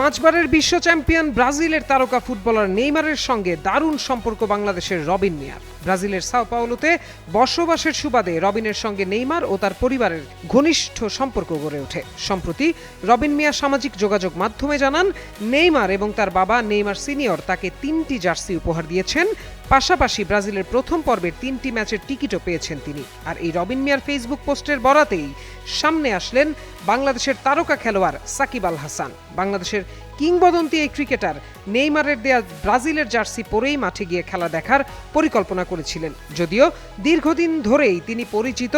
পাঁচবারের বিশ্ব চ্যাম্পিয়ন ব্রাজিলের তারকা ফুটবলার নেইমারের সঙ্গে দারুণ সম্পর্ক বাংলাদেশের রবিন মিয়ার। ব্রাজিলের সাও পাওলোতে বসবাসের সুবাদে রবিনের সঙ্গে নেইমার ও তার পরিবারের ঘনিষ্ঠ সম্পর্ক গড়ে ওঠে। সম্প্রতি রবিন মিয়া সামাজিক যোগাযোগ মাধ্যমে জানান, নেইমার এবং তার বাবা নেইমার সিনিয়র তাকে 3টি জার্সি উপহার দিয়েছেন। পাশাপাশি ব্রাজিলের প্রথম পর্বের 3টি ম্যাচের টিকিটও পেয়েছেন তিনি। আর এই রবিন মিয়ার ফেসবুক পোস্টের বরাতেই সামনে আসলেন বাংলাদেশের তারকা খেলোয়াড় সাকিব আল হাসান। বাংলাদেশের কিংবদন্তি এই ক্রিকেটার নেইমারের দেয়া ব্রাজিলের জার্সি পরেই মাঠে গিয়ে খেলা দেখার পরিকল্পনা করেছিলেন, যদিও দীর্ঘদিন ধরেই তিনি পরিচিত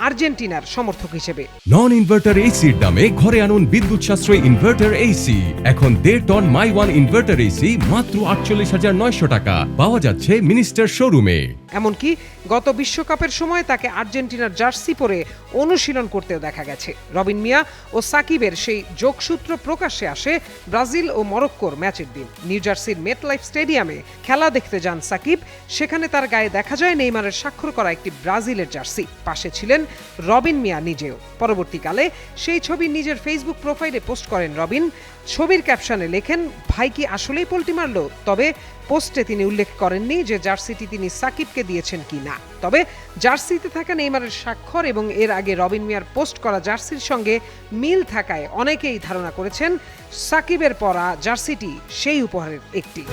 আর্জেন্টিনার সমর্থক হিসেবে। নন ইনভার্টার এসির দামে ঘরে আনুন বিদ্যুৎ সাশ্রয়ী ইনভার্টার এসি। এখন 1.5 টন মাই ওয়ান ইনভার্টার এসি মাত্র 48,900 টাকা পাওয়া যাচ্ছে মিনিস্টার শোরুমে। এমনকি গত বিশ্বকাপের সময় তাকে আর্জেন্টিনার জার্সি পরে অনুশীলন করতেও দেখা গেছে। রবিন মিয়া ও সাকিবের সেই যোগসূত্র প্রকাশ্যে আসে ব্রাজিল ও মরক্কোর ম্যাচের দিন। নিউ জার্সির মেটলাইফ স্টেডিয়ামে খেলা দেখতে যান সাকিব। সেখানে তার গায়ে দেখা যায় নেইমারের স্বাক্ষর করা একটি ব্রাজিলের জার্সি। পাশে ছিলেন রবিন মিয়া নিজেও। পরবর্তীকালে সেই ছবি নিজের ফেসবুক প্রোফাইলে পোস্ট করেন রবিন। ছবির ক্যাপশনে লেখেন, ভাই কি আসলেই পোল্টি মারল? তবে পোস্টে তিনি উল্লেখ করেননি যে জার্সিটি তিনি সাকিবকে দিয়েছেন কি না। তবে জার্সিতে থাকা নেইমারের স্বাক্ষর এবং এর আগে রবিন মিয়ার পোস্ট করা জার্সির সঙ্গে মিল থাকায় অনেকেই ধারণা করেছেন সাকিবের পরা জার্সিটি সেই উপহারের একটি।